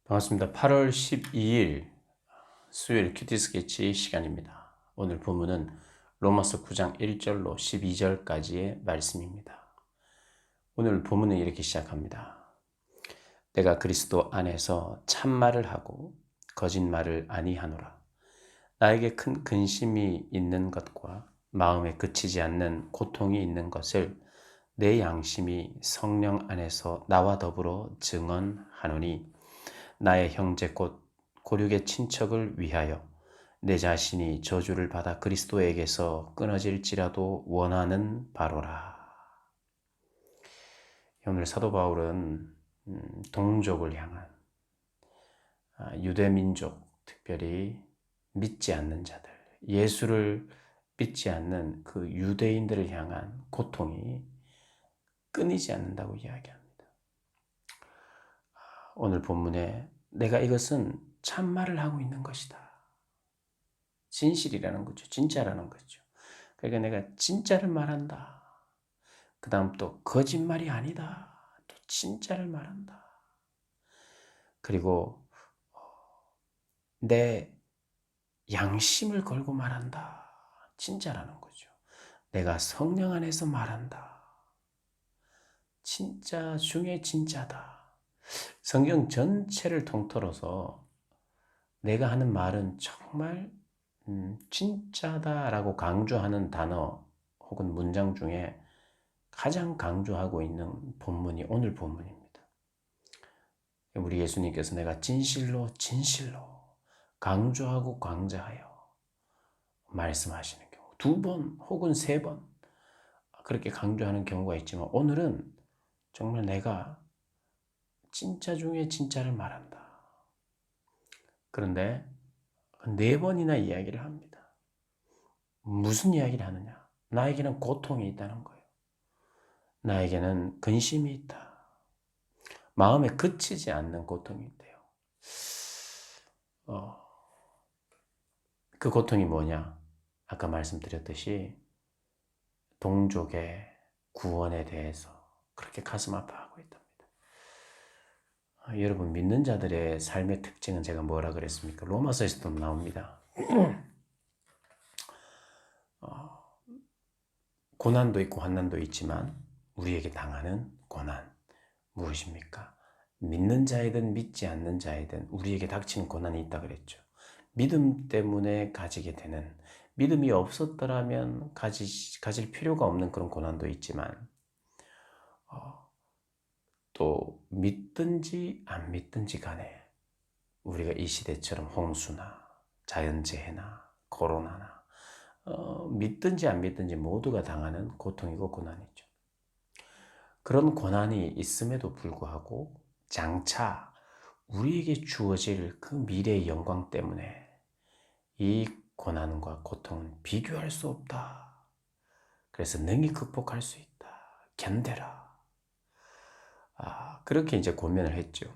반갑습니다. 8월 12일 수요일 큐티 스케치 시간입니다. 오늘 본문은 로마서 9장 1절로 12절까지의 말씀입니다. 오늘 본문은 이렇게 시작합니다. 내가 그리스도 안에서 참말을 하고 거짓말을 아니하노라. 나에게 큰 근심이 있는 것과 마음에 그치지 않는 고통이 있는 것을 내 양심이 성령 안에서 나와 더불어 증언하노니 나의 형제 곧 고륙의 친척을 위하여 내 자신이 저주를 받아 그리스도에게서 끊어질지라도 원하는 바로라. 오늘 사도 바울은 동족을 향한 유대민족, 특별히 믿지 않는 자들, 예수를 믿지 않는 그 유대인들을 향한 고통이 끊이지 않는다고 이야기합니다. 오늘 본문에 내가 이것은 참말을 하고 있는 것이다. 진실이라는 거죠. 진짜라는 거죠. 그러니까 내가 진짜를 말한다. 그 다음 또 거짓말이 아니다. 또 진짜를 말한다. 그리고 내 양심을 걸고 말한다. 진짜라는 거죠. 내가 성령 안에서 말한다. 진짜 중에 진짜다. 성경 전체를 통틀어서 내가 하는 말은 정말 진짜다라고 강조하는 단어 혹은 문장 중에 가장 강조하고 있는 본문이 오늘 본문입니다. 우리 예수님께서 내가 진실로 진실로 강조하고 강조하여 말씀하시는 경우 2번 혹은 3번 그렇게 강조하는 경우가 있지만 오늘은 정말 내가 진짜 중에 진짜를 말한다. 그런데 4번이나 이야기를 합니다. 무슨 이야기를 하느냐? 나에게는 고통이 있다는 거예요. 나에게는 근심이 있다. 마음에 그치지 않는 고통이 있대요. 그 고통이 뭐냐? 아까 말씀드렸듯이 동족의 구원에 대해서 그렇게 가슴 아파하고 있답니다. 여러분 믿는 자들의 삶의 특징은 제가 뭐라 그랬습니까? 로마서에서도 나옵니다. 고난도 있고 환난도 있지만 우리에게 당하는 고난 무엇입니까? 믿는 자이든 믿지 않는 자이든 우리에게 닥치는 고난이 있다 그랬죠. 믿음 때문에 가지게 되는, 믿음이 없었더라면 가질 필요가 없는 그런 고난도 있지만 또 믿든지 안 믿든지 간에 우리가 이 시대처럼 홍수나 자연재해나 코로나나 믿든지 안 믿든지 모두가 당하는 고통이고 고난이죠. 그런 고난이 있음에도 불구하고 장차 우리에게 주어질 그 미래의 영광 때문에 이 고난과 고통은 비교할 수 없다. 그래서 능히 극복할 수 있다. 견뎌라. 그렇게 이제 고면을 했죠.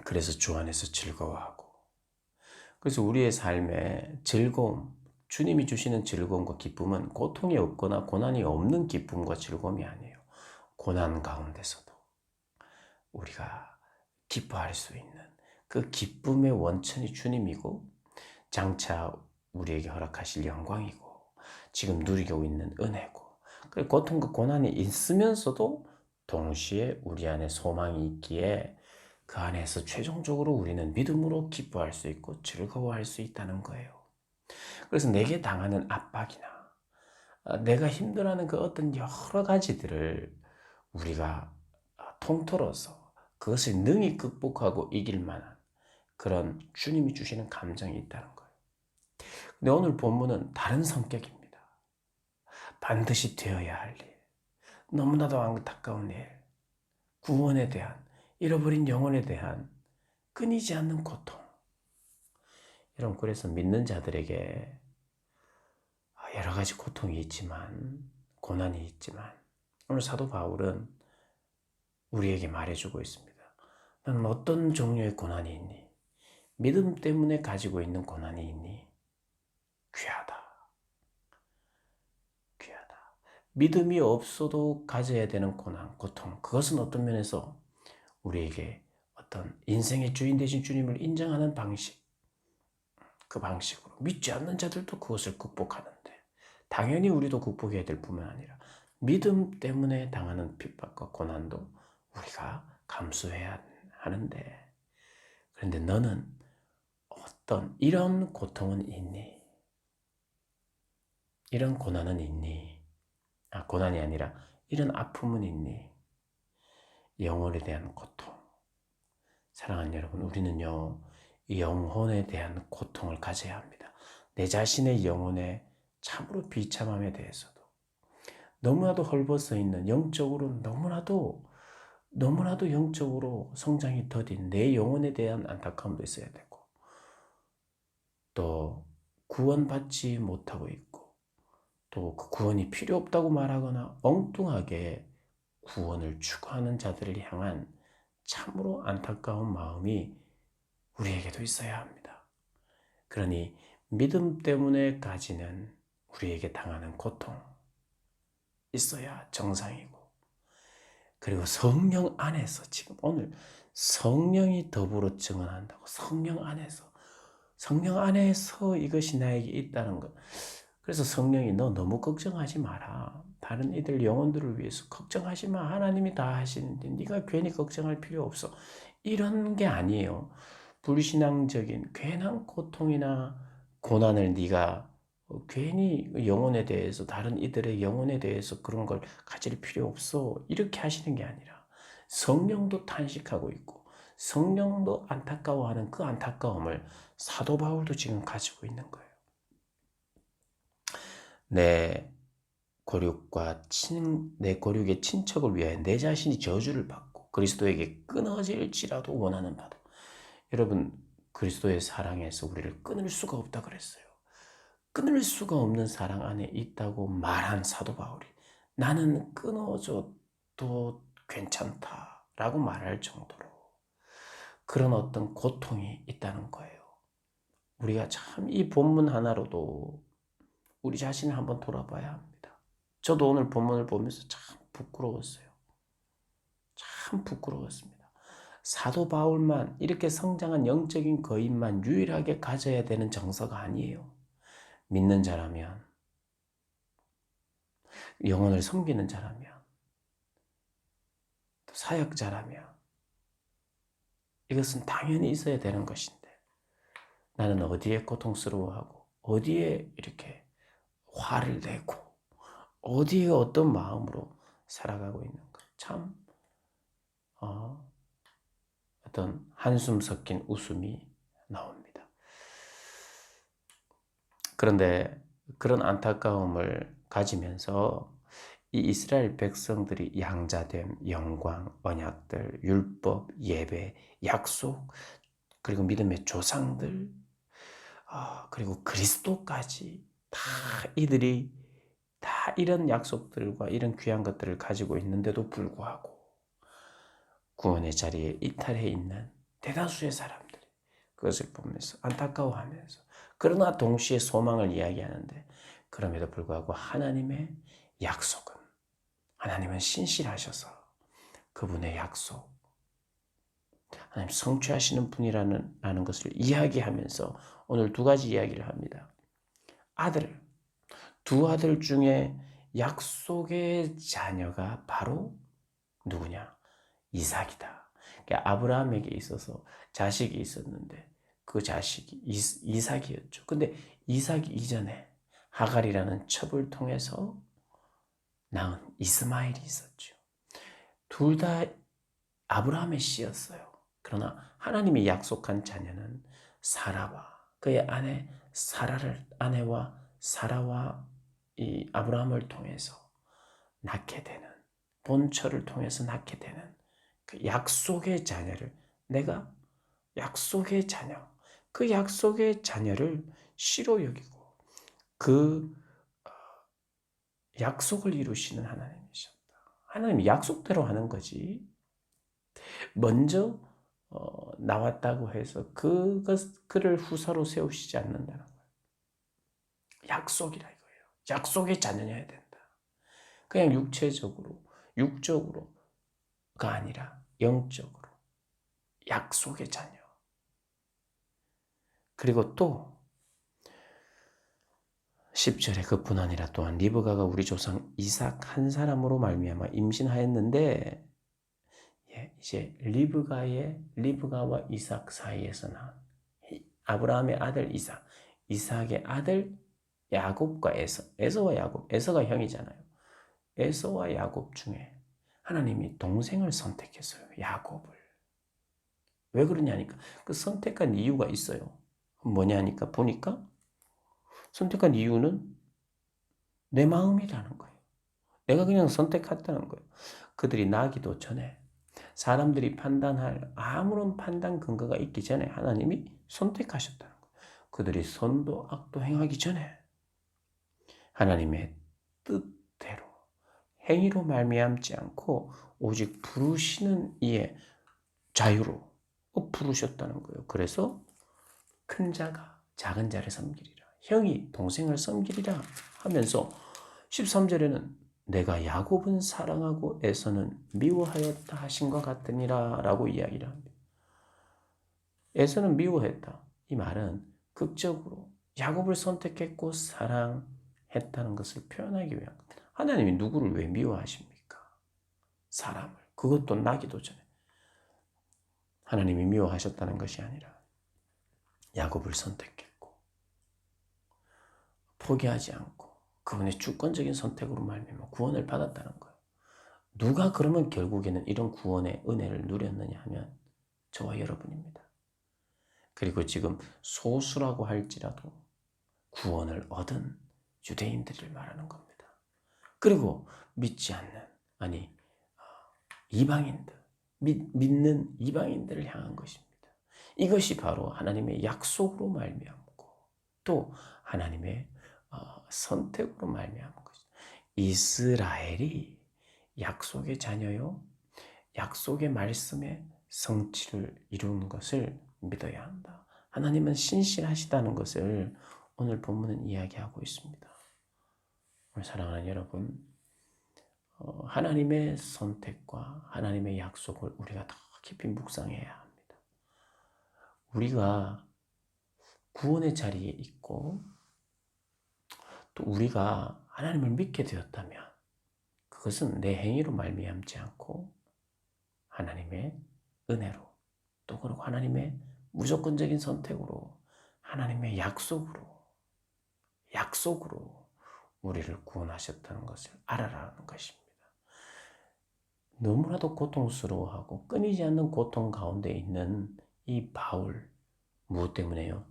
그래서 주 안에서 즐거워하고. 그래서 우리의 삶의 즐거움, 주님이 주시는 즐거움과 기쁨은 고통이 없거나 고난이 없는 기쁨과 즐거움이 아니에요. 고난 가운데서도 우리가 기뻐할 수 있는 그 기쁨의 원천이 주님이고 장차 우리에게 허락하실 영광이고 지금 누리고 있는 은혜고 고통과 고난이 있으면서도 동시에 우리 안에 소망이 있기에 그 안에서 최종적으로 우리는 믿음으로 기뻐할 수 있고 즐거워할 수 있다는 거예요. 그래서 내게 당하는 압박이나 내가 힘들어하는 그 어떤 여러 가지들을 우리가 통틀어서 그것을 능히 극복하고 이길 만한 그런 주님이 주시는 감정이 있다는 거예요. 근데 오늘 본문은 다른 성격입니다. 반드시 되어야 할 일, 너무나도 안타까운 일, 구원에 대한, 잃어버린 영혼에 대한 끊이지 않는 고통. 여러분, 그래서 믿는 자들에게 여러 가지 고통이 있지만, 고난이 있지만, 오늘 사도 바울은 우리에게 말해주고 있습니다. 너는 어떤 종류의 고난이 있니? 믿음 때문에 가지고 있는 고난이 있니? 귀하다. 귀하다. 믿음이 없어도 가져야 되는 고난, 고통. 그것은 어떤 면에서 우리에게 어떤 인생의 주인 되신 주님을 인정하는 방식, 그 방식으로 믿지 않는 자들도 그것을 극복하는데, 당연히 우리도 극복해야 될 뿐만 아니라 믿음 때문에 당하는 핍박과 고난도 우리가 감수해야 하는데, 그런데 너는 어떤 이런 고통은 있니? 이런 고난은 있니? 고난이 아니라 이런 아픔은 있니? 영혼에 대한 고통. 사랑하는 여러분, 우리는요, 이 영혼에 대한 고통을 가져야 합니다. 내 자신의 영혼의 참으로 비참함에 대해서도, 너무나도 헐벗어 있는, 영적으로 너무나도 영적으로 성장이 더딘 내 영혼에 대한 안타까움도 있어야 되고, 또 구원받지 못하고 있고, 또 그 구원이 필요 없다고 말하거나 엉뚱하게 구원을 추구하는 자들을 향한 참으로 안타까운 마음이 우리에게도 있어야 합니다. 그러니 믿음 때문에 가지는 우리에게 당하는 고통 있어야 정상이고, 그리고 성령 안에서, 지금 오늘 성령이 더불어 증언한다고, 성령 안에서 이것이 나에게 있다는 것. 그래서 성령이 너 너무 걱정하지 마라. 다른 이들 영혼들을 위해서 걱정하지 마. 하나님이 다 하시는데 네가 괜히 걱정할 필요 없어. 이런 게 아니에요. 불신앙적인 괜한 고통이나 고난을 네가 괜히 영혼에 대해서, 다른 이들의 영혼에 대해서 그런 걸 가질 필요 없어. 이렇게 하시는 게 아니라 성령도 탄식하고 있고 성령도 안타까워하는 그 안타까움을 사도 바울도 지금 가지고 있는 거예요. 내 고륙의 친척을 위하여 내 자신이 저주를 받고 그리스도에게 끊어질지라도 원하는 바다. 여러분, 그리스도의 사랑에서 우리를 끊을 수가 없다 그랬어요. 끊을 수가 없는 사랑 안에 있다고 말한 사도 바울이 나는 끊어져도 괜찮다라고 말할 정도로 그런 어떤 고통이 있다는 거예요. 우리가 참 이 본문 하나로도 우리 자신을 한번 돌아봐야 합니다. 저도 오늘 본문을 보면서 참 부끄러웠어요. 참 부끄러웠습니다. 사도 바울만, 이렇게 성장한 영적인 거인만 유일하게 가져야 되는 정서가 아니에요. 믿는 자라면, 영혼을 섬기는 자라면, 또 사역자라면 이것은 당연히 있어야 되는 것인데, 나는 어디에 고통스러워하고 어디에 이렇게 화를 내고 어디에 어떤 마음으로 살아가고 있는가. 참 어떤 한숨 섞인 웃음이 나옵니다. 그런데 그런 안타까움을 가지면서 이 이스라엘 백성들이 양자됨, 영광, 언약들, 율법, 예배, 약속, 그리고 믿음의 조상들, 그리고 그리스도까지 다 이들이 다 이런 약속들과 이런 귀한 것들을 가지고 있는데도 불구하고 구원의 자리에 이탈해 있는 대다수의 사람들이 그것을 보면서 안타까워하면서, 그러나 동시에 소망을 이야기하는데, 그럼에도 불구하고 하나님은 신실하셔서 그분의 약속, 하나님 성취하시는 분이라는 것을 이야기하면서 오늘 두 가지 이야기를 합니다. 두 아들 중에 약속의 자녀가 바로 누구냐? 이삭이다. 그러니까 아브라함에게 있어서 자식이 있었는데 그 자식이 이삭이었죠. 근데 이삭 이전에 하갈이라는 첩을 통해서 낳은 이스마엘이 있었죠. 둘 다 아브라함의 씨였어요. 그러나 하나님이 약속한 자녀는 사라와 그의 아내와 사라와 이 아브라함을 통해서 낳게 되는, 본처를 통해서 낳게 되는 그 약속의 자녀를, 내가 약속의 자녀, 그 약속의 자녀를 씨로 여기고 그 약속을 이루시는 하나님이셨다. 하나님이 약속대로 하는 거지. 먼저 나왔다고 해서 그를 후사로 세우시지 않는다는 거예요. 약속이라 이거예요. 약속의 자녀여야 된다. 그냥 육적으로가 아니라 영적으로 약속의 자녀. 그리고 또 10절에 그뿐 아니라 또한 리브가가 우리 조상 이삭 한 사람으로 말미암아 임신하였는데, 이제 리브가와 이삭 사이에서 난 아브라함의 아들 이삭, 이삭의 아들 야곱과 에서와 야곱, 에서가 형이잖아요. 에서와 야곱 중에 하나님이 동생을 선택했어요. 야곱을. 왜 그러냐니까 그 선택한 이유가 있어요. 뭐냐니까 보니까 선택한 이유는 내 마음이라는 거예요. 내가 그냥 선택했다는 거예요. 그들이 나기도 전에, 사람들이 판단할 아무런 판단 근거가 있기 전에 하나님이 선택하셨다는 거예요. 그들이 선도 악도 행하기 전에 하나님의 뜻대로 행위로 말미암지 않고 오직 부르시는 이의 자유로 부르셨다는 거예요. 그래서 큰 자가 작은 자를 섬기리라, 형이 동생을 섬기리라 하면서 13절에는 내가 야곱은 사랑하고 에서는 미워하였다 하신과 같으니라 라고 이야기를 합니다. 에서는 미워했다. 이 말은 극적으로 야곱을 선택했고 사랑했다는 것을 표현하기 위한 겁니다. 하나님이 누구를 왜 미워하십니까? 사람을. 그것도 나기도 전에. 하나님이 미워하셨다는 것이 아니라 야곱을 선택했고 포기하지 않고 그분의 주권적인 선택으로 말미암아 구원을 받았다는 거예요. 누가 그러면 결국에는 이런 구원의 은혜를 누렸느냐 하면 저와 여러분입니다. 그리고 지금 소수라고 할지라도 구원을 얻은 유대인들을 말하는 겁니다. 그리고 믿지 않는, 이방인들, 믿는 이방인들을 향한 것입니다. 이것이 바로 하나님의 약속으로 말미암고 또 하나님의 선택으로 말미암은 것이죠. 이스라엘이 약속의 자녀요, 약속의 말씀의 성취를 이루는 것을 믿어야 한다. 하나님은 신실하시다는 것을 오늘 본문은 이야기하고 있습니다. 오늘 사랑하는 여러분, 하나님의 선택과 하나님의 약속을 우리가 더 깊이 묵상해야 합니다. 우리가 구원의 자리에 있고 또 우리가 하나님을 믿게 되었다면 그것은 내 행위로 말미암지 않고 하나님의 은혜로, 또 그리고 하나님의 무조건적인 선택으로, 하나님의 약속으로 우리를 구원하셨다는 것을 알아라는 것입니다. 너무나도 고통스러워하고 끊이지 않는 고통 가운데 있는 이 바울, 무엇 때문에요?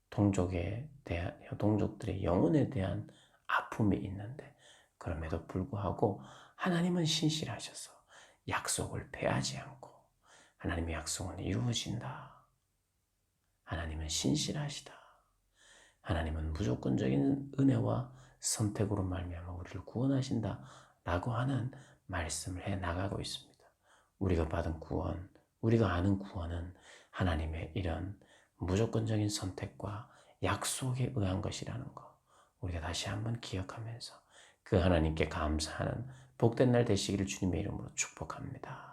동족들의 영혼에 대한 아픔이 있는데, 그럼에도 불구하고 하나님은 신실하셔서 약속을 패하지 않고 하나님의 약속은 이루어진다. 하나님은 신실하시다. 하나님은 무조건적인 은혜와 선택으로 말미암아 우리를 구원하신다 라고 하는 말씀을 해 나가고 있습니다. 우리가 받은 구원, 우리가 아는 구원은 하나님의 이런 무조건적인 선택과 약속에 의한 것이라는 것, 우리가 다시 한번 기억하면서 그 하나님께 감사하는 복된 날 되시기를 주님의 이름으로 축복합니다.